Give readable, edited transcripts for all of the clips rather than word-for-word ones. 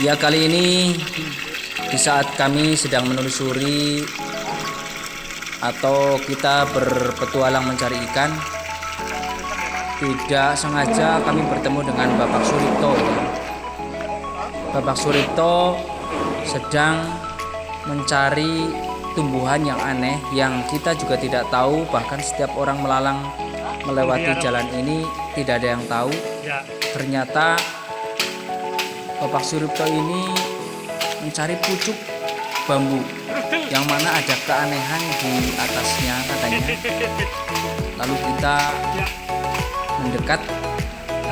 Ya, kali ini di saat kami sedang menelusuri atau kita berpetualang mencari ikan, tidak sengaja kami bertemu dengan Bapak Suripto. Bapak Suripto sedang mencari tumbuhan yang aneh yang kita juga tidak tahu, bahkan setiap orang melalang melewati jalan ini tidak ada yang tahu. Ternyata Bapak Suripto ini mencari pucuk bambu yang mana ada keanehan di atasnya katanya. Lalu kita mendekat,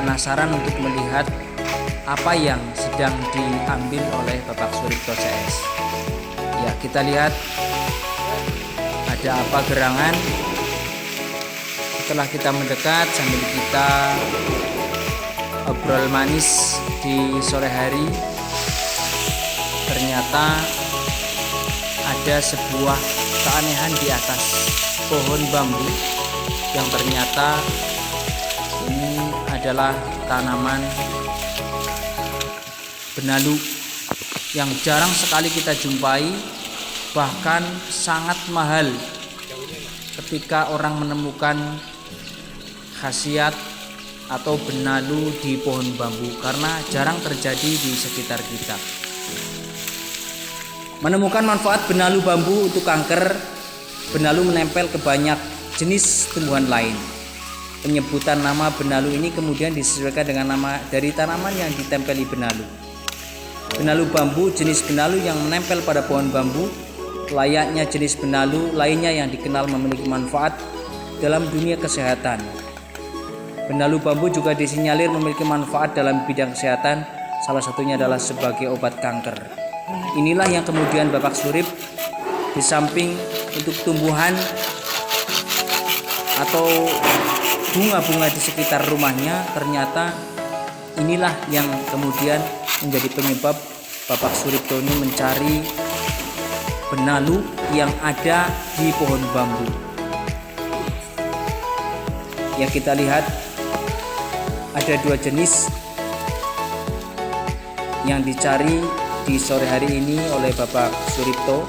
penasaran untuk melihat apa yang sedang diambil oleh Bapak Suripto CS. Ya, kita lihat ada apa gerangan. Setelah kita mendekat sambil kita obrol manis di sore hari, ternyata ada sebuah keanehan di atas pohon bambu yang ternyata ini adalah tanaman benalu yang jarang sekali kita jumpai, bahkan sangat mahal ketika orang menemukan khasiat atau benalu di pohon bambu, karena jarang terjadi di sekitar kita. Menemukan manfaat benalu bambu untuk kanker. Benalu menempel ke banyak jenis tumbuhan lain. Penyebutan nama benalu ini kemudian disesuaikan dengan nama dari tanaman yang ditempeli benalu. Benalu bambu jenis benalu yang menempel pada pohon bambu, layaknya jenis benalu lainnya yang dikenal memiliki manfaat dalam dunia kesehatan. Benalu bambu juga disinyalir memiliki manfaat dalam bidang kesehatan, salah satunya adalah sebagai obat kanker. Inilah yang kemudian Bapak Surip, di samping untuk tumbuhan atau bunga-bunga di sekitar rumahnya, ternyata inilah yang kemudian menjadi penyebab Bapak Suripto ini mencari benalu yang ada di pohon bambu. Ya, kita lihat ada dua jenis yang dicari di sore hari ini oleh Bapak Suripto.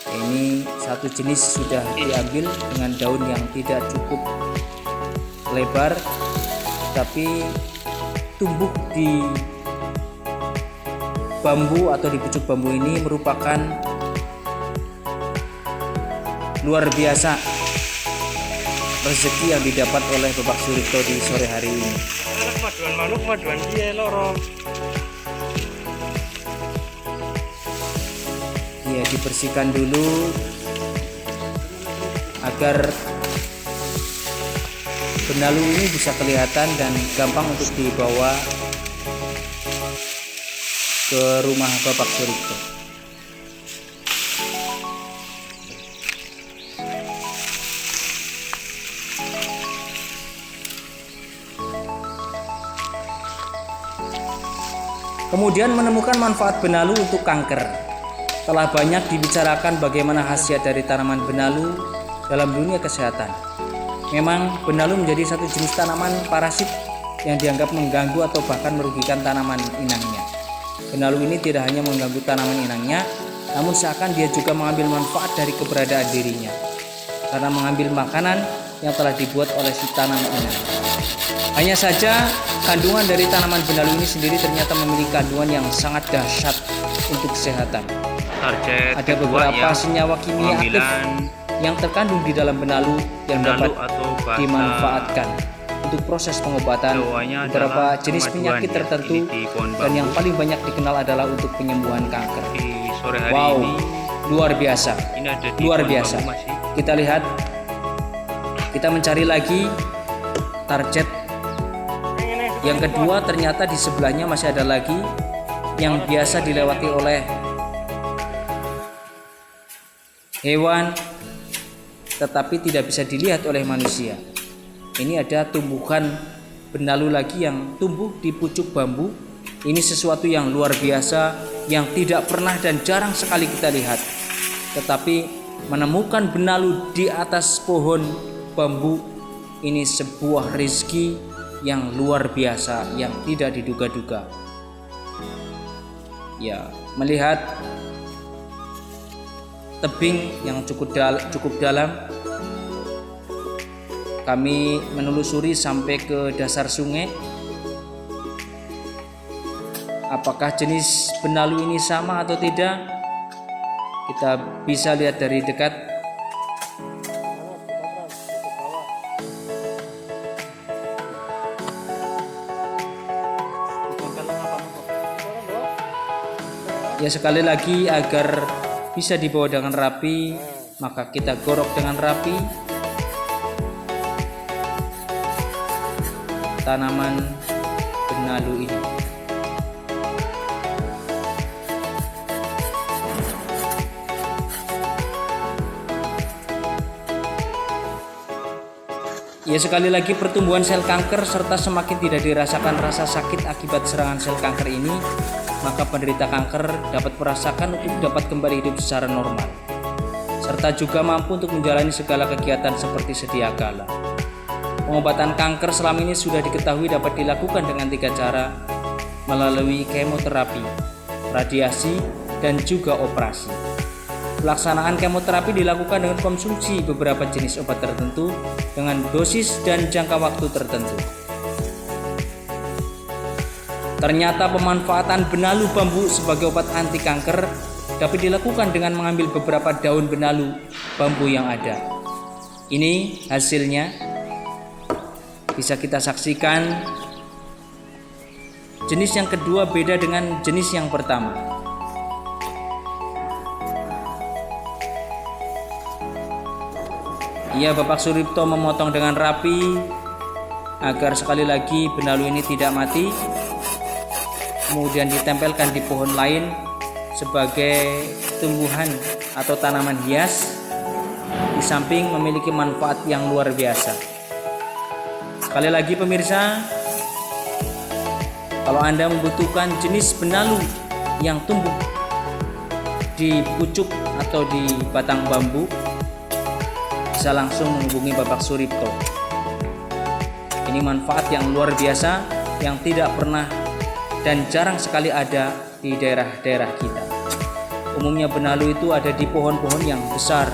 Ini satu jenis sudah diambil dengan daun yang tidak cukup lebar, tapi tumbuh di bambu atau di pucuk bambu ini merupakan luar biasa rezeki yang didapat oleh Bapak Suripto di sore hari ini. Maduan manuk, maduan piye loro. Ya, dibersihkan dulu agar benalu ini bisa kelihatan dan gampang untuk dibawa ke rumah Bapak Suripto. Kemudian menemukan manfaat benalu untuk kanker. Telah banyak dibicarakan bagaimana khasiat dari tanaman benalu dalam dunia kesehatan. Memang benalu menjadi satu jenis tanaman parasit yang dianggap mengganggu atau bahkan merugikan tanaman inangnya. Benalu ini tidak hanya mengganggu tanaman inangnya, namun seakan dia juga mengambil manfaat dari keberadaan dirinya, karena mengambil makanan yang telah dibuat oleh si tanaman inang. Hanya saja kandungan dari tanaman benalu ini sendiri ternyata memiliki kandungan yang sangat dahsyat untuk kesehatan. Ada beberapa senyawa kimia aktif yang terkandung di dalam benalu yang dapat dimanfaatkan untuk proses pengobatan beberapa jenis penyakit tertentu, dan yang paling banyak dikenal adalah untuk penyembuhan kanker. Wow, luar biasa, luar biasa. Kita lihat, kita mencari lagi target yang kedua. Ternyata di sebelahnya masih ada lagi yang biasa dilewati oleh hewan tetapi tidak bisa dilihat oleh manusia. Ini ada tumbuhan benalu lagi yang tumbuh di pucuk bambu. Ini sesuatu yang luar biasa yang tidak pernah dan jarang sekali kita lihat. Tetapi menemukan benalu di atas pohon bambu ini sebuah rezeki yang luar biasa yang tidak diduga-duga. ya melihat tebing yang cukup dalam, kami menelusuri sampai ke dasar sungai. Apakah jenis benalu ini sama atau tidak? Kita bisa lihat dari dekat. Ya, sekali lagi agar bisa dibawa dengan rapi, maka kita gorok dengan rapi tanaman benalu ini. Ya, sekali lagi pertumbuhan sel kanker serta semakin tidak dirasakan rasa sakit akibat serangan sel kanker ini, maka penderita kanker dapat merasakan untuk dapat kembali hidup secara normal, serta juga mampu untuk menjalani segala kegiatan seperti sedia kala. Pengobatan kanker selama ini sudah diketahui dapat dilakukan dengan 3 cara, melalui kemoterapi, radiasi, dan juga operasi. Pelaksanaan kemoterapi dilakukan dengan konsumsi beberapa jenis obat tertentu dengan dosis dan jangka waktu tertentu. Ternyata pemanfaatan benalu bambu sebagai obat anti kanker dapat dilakukan dengan mengambil beberapa daun benalu bambu yang ada. Ini hasilnya bisa kita saksikan. Jenis yang kedua beda dengan jenis yang pertama. Iya, Bapak Suripto memotong dengan rapi agar sekali lagi benalu ini tidak mati, kemudian ditempelkan di pohon lain sebagai tumbuhan atau tanaman hias, di samping memiliki manfaat yang luar biasa. Sekali lagi pemirsa, kalau Anda membutuhkan jenis benalu yang tumbuh di pucuk atau di batang bambu, bisa langsung menghubungi Bapak Suripto. Ini manfaat yang luar biasa yang tidak pernah dan jarang sekali ada di daerah-daerah kita. Umumnya benalu itu ada di pohon-pohon yang besar,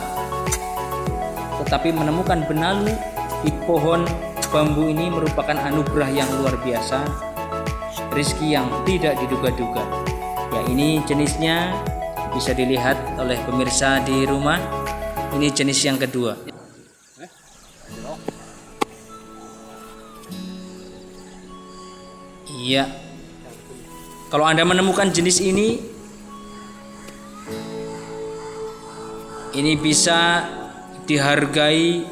tetapi menemukan benalu di pohon bambu ini merupakan anugerah yang luar biasa, rezeki yang tidak diduga-duga. Ya, ini jenisnya bisa dilihat oleh pemirsa di rumah. Ini jenis yang kedua. Iya. Kalau Anda menemukan jenis ini bisa dihargai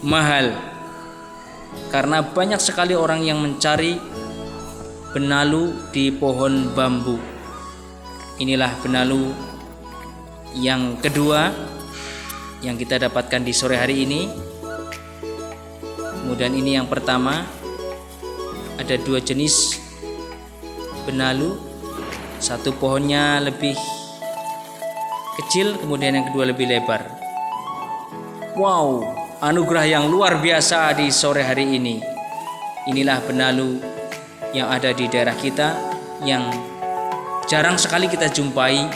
mahal, karena banyak sekali orang yang mencari benalu di pohon bambu. Inilah benalu yang kedua yang kita dapatkan di sore hari ini. Kemudian ini yang pertama. Ada 2 jenis benalu, satu pohonnya lebih kecil, kemudian yang kedua lebih lebar. Wow, anugerah yang luar biasa di sore hari ini. Inilah benalu yang ada di daerah kita yang jarang sekali kita jumpai